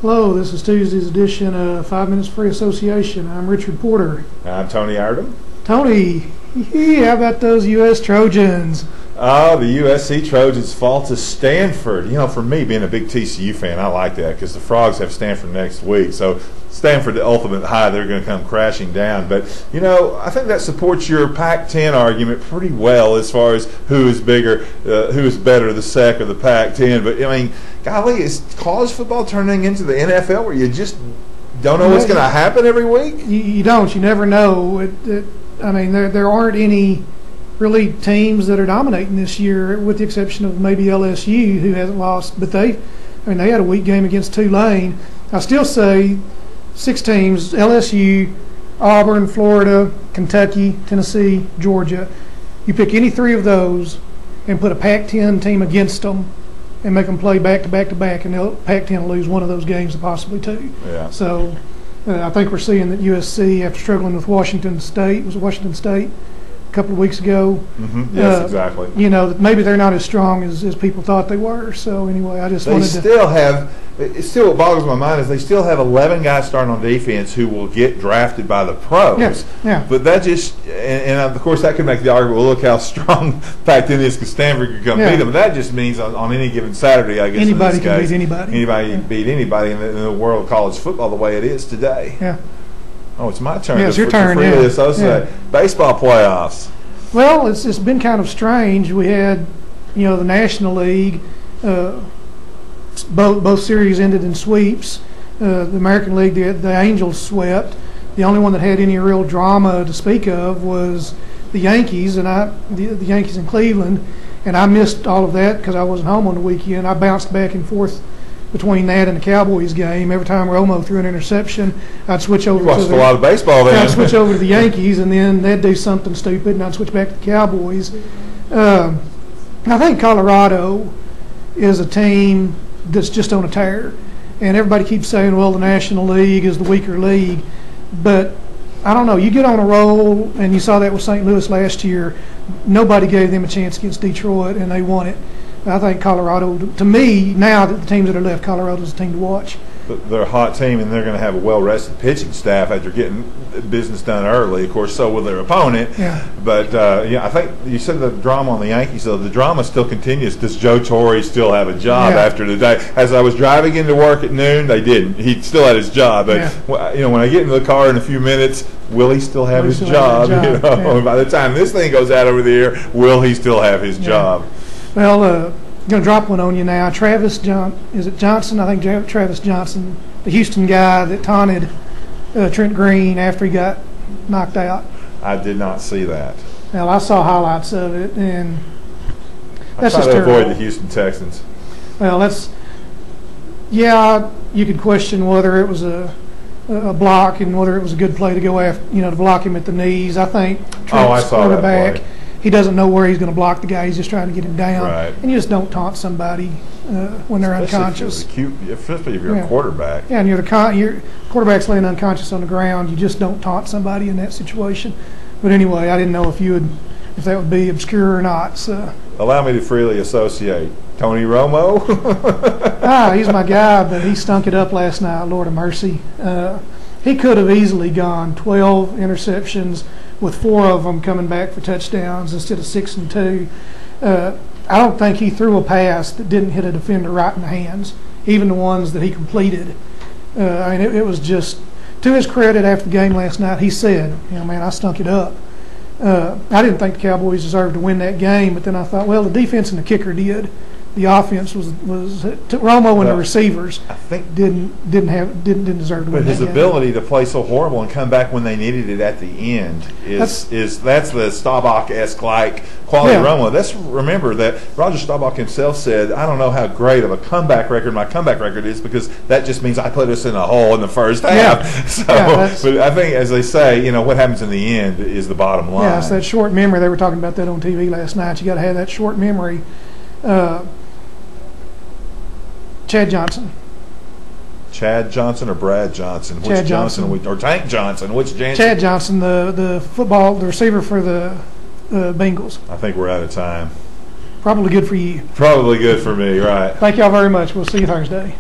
Hello, this is Tuesday's edition of 5 Minutes Free Association. I'm Richard Porter. I'm Tony Iredom. Tony, how about those U.S. Trojans? Oh, the USC Trojans fall to Stanford. You know, for me, being a big TCU fan, I like that because the Frogs have Stanford next week. So Stanford, the ultimate high, they're going to come crashing down. But, you know, I think that supports your Pac-10 argument pretty well as far as who is bigger, who is better, the SEC or the Pac-10. But, I mean, golly, is college football turning into the NFL where you just don't know what's going to happen every week? You don't. You never know. I mean, there aren't any really teams that are dominating this year, with the exception of maybe LSU, who hasn't lost. But they had a weak game against Tulane. I still say 6 teams: LSU, Auburn, Florida, Kentucky, Tennessee, Georgia. You pick any 3 of those and put a Pac-10 team against them and make them play back to back to back, and the Pac-10 will lose one of those games, possibly 2. Yeah. So I think we're seeing that USC, after struggling with Washington State, a couple of weeks ago. Mm-hmm. Yes, exactly. You know, that maybe they're not as strong as people thought they were. So anyway, I just wanted to. It still what boggles my mind is they still have 11 guys starting on defense who will get drafted by the pros. Yes, yeah. But that just, and of course that could make the argument, well, look how strong Pac-10 is because Stanford could come beat them. But that just means on any given Saturday, I guess, anybody can beat anybody. Anybody can beat anybody in the world of college football the way it is today. Yeah. Oh, it's my turn. Yeah, it's your turn. Freely associate. Baseball playoffs. Well, it's been kind of strange. We had, the National League. Both series ended in sweeps. The American League, the Angels swept. The only one that had any real drama to speak of was the Yankees, and the Yankees in Cleveland. And I missed all of that because I wasn't home on the weekend. I bounced back and forth between that and the Cowboys game. Every time Romo threw an interception, I'd switch over. You watched a lot of baseball then. I'd switch over to the Yankees, and then they'd do something stupid, and I'd switch back to the Cowboys. I think Colorado is a team that's just on a tear, and everybody keeps saying, well, the National League is the weaker league, but I don't know. You get on a roll, and you saw that with St. Louis last year. Nobody gave them a chance against Detroit, and they won it. I think Colorado, to me, now that the teams that are left, Colorado's a team to watch. But they're a hot team, and they're going to have a well-rested pitching staff after getting business done early. Of course, so will their opponent. Yeah. But, I think you said the drama on the Yankees, though. The drama still continues. Does Joe Torrie still have a job after today? As I was driving into work at noon, they didn't. He still had his job. But, when I get in the car in a few minutes, will he still have his job? By the time this thing goes out over the air, will he still have his job? Well, I'm going to drop one on you now. Is it Johnson? I think Travis Johnson, the Houston guy that taunted Trent Green after he got knocked out. I did not see that. Well, I saw highlights of it, and that's just terrible. I try to avoid the Houston Texans. Well, you could question whether it was a block and whether it was a good play to go after, to block him at the knees. I think Trent's quarterback. He doesn't know where he's going to block the guy. He's just trying to get him down. Right. And you just don't taunt somebody when they're unconscious. Especially if you're a quarterback. Yeah, and your quarterback's laying unconscious on the ground. You just don't taunt somebody in that situation. But anyway, I didn't know if that would be obscure or not. So. Allow me to freely associate. Tony Romo? He's my guy, but he stunk it up last night, Lord of mercy. He could have easily gone 12 interceptions with 4 of them coming back for touchdowns instead of 6 and 2. I don't think he threw a pass that didn't hit a defender right in the hands, even the ones that he completed. It was just, to his credit, after the game last night, he said, man, I stunk it up. I didn't think the Cowboys deserved to win that game, but then I thought, well, the defense and the kicker did. The offense was Romo and the receivers. I think didn't deserve to win that game. But his ability to play so horrible and come back when they needed it at the end that's the Staubach-esque like quality Romo. Remember that Roger Staubach himself said, I don't know how great of a comeback record my comeback record is because that just means I put us in a hole in the first half. But I think, as they say, what happens in the end is the bottom line. Yeah, it's that short memory. They were talking about that on TV last night. You got to have that short memory. Chad Johnson. Chad Johnson or Brad Johnson? Chad Johnson. Or Tank Johnson? Which Johnson? Chad Johnson, the receiver for the Bengals. I think we're out of time. Probably good for you. Probably good for me, right. Thank y'all very much. We'll see you Thursday.